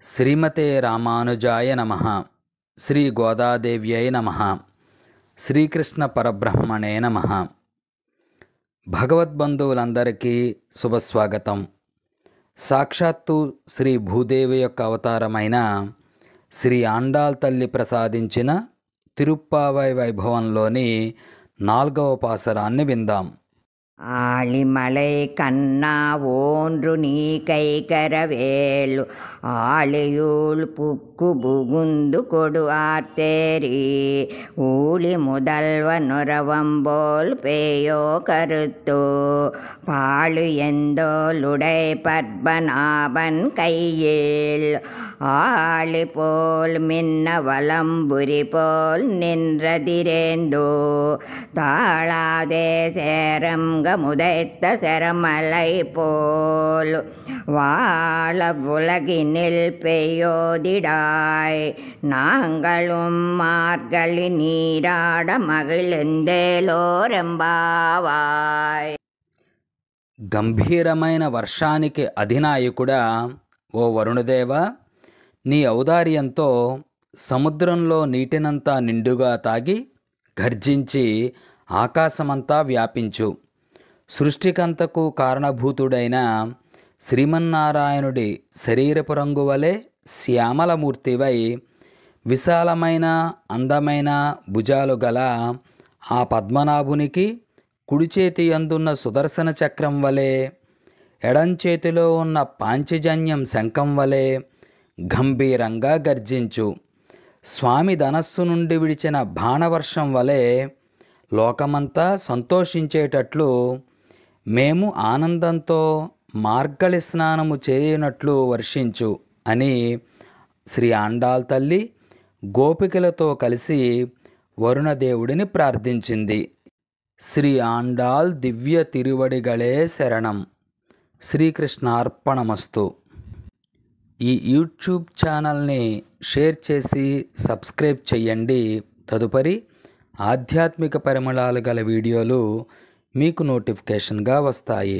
శ్రీమతే రామానుజాయ నమః. శ్రీ గోదాదేవ్యై నమః. శ్రీకృష్ణ పరబ్రహ్మణే నమః. భగవద్బంధువులందరికీ శుభస్వాగతం. సాక్షాత్తు శ్రీ భూదేవి యొక్క అవతారమైన శ్రీ ఆండాళ్ తల్లి ప్రసాదించిన తిరుప్పావై వైభవంలోని 4వ పాసరాన్ని విందాం. ஆழிமலை கண்ணா ஓன்று நீ கைகரவேலு ஆழியூள் புக்கு புகுந்து கொடு ஆர்த்தேரி ஊழி முதல்வ நுரவம்போல் பேயோ கருத்தோ பாழு எந்தோளுடை பத்மநாபன் கையில் ஆழி போல் மின்ன வலம்புரி போல் நின்றதிரேந்தோ தாழாதே சேரம் முதைத்த செரமலை போல் வாழ உலகினில் பெய்யோதிடாய் நாங்களும் மார்கழி நீராட మగిళిందేలోరెంబావాయ్. గంభీరమైన వర్షానికి అధినాయకుడా ఓ వరుణదేవ, నీ ఔదార్యంతో సముద్రంలో నీటినంతా నిండుగా తాగి గర్జించి ఆకాశమంతా వ్యాపించు. సృష్టికంతకు కారణభూతుడైన శ్రీమన్నారాయణుడి శరీరపు రంగు వలె శ్యామలమూర్తివై విశాలమైన అందమైన భుజాలు గల ఆ పద్మనాభునికి కుడిచేతి అందున్న సుదర్శన చక్రం వలె, ఎడంచేతిలో ఉన్న పాంచజన్యం శంఖం వలె గంభీరంగా గర్జించు. స్వామి ధనస్సు నుండి విడిచిన బాణవర్షం వలె లోకమంతా సంతోషించేటట్లు మేము ఆనందంతో మార్గళి స్నానము చేయనట్లు వర్షించు అని శ్రీ ఆండాళ్ తల్లి గోపికలతో కలిసి వరుణదేవుడిని ప్రార్థించింది. శ్రీ ఆండాళ్ దివ్య తిరువడిగళే శరణం. శ్రీకృష్ణార్పణమస్తు. ఈ యూట్యూబ్ ఛానల్ని షేర్ చేసి సబ్స్క్రైబ్ చేయండి. తదుపరి ఆధ్యాత్మిక పరిమళాలు గల వీడియోలు మీకు నోటిఫికేషన్గా వస్తాయి.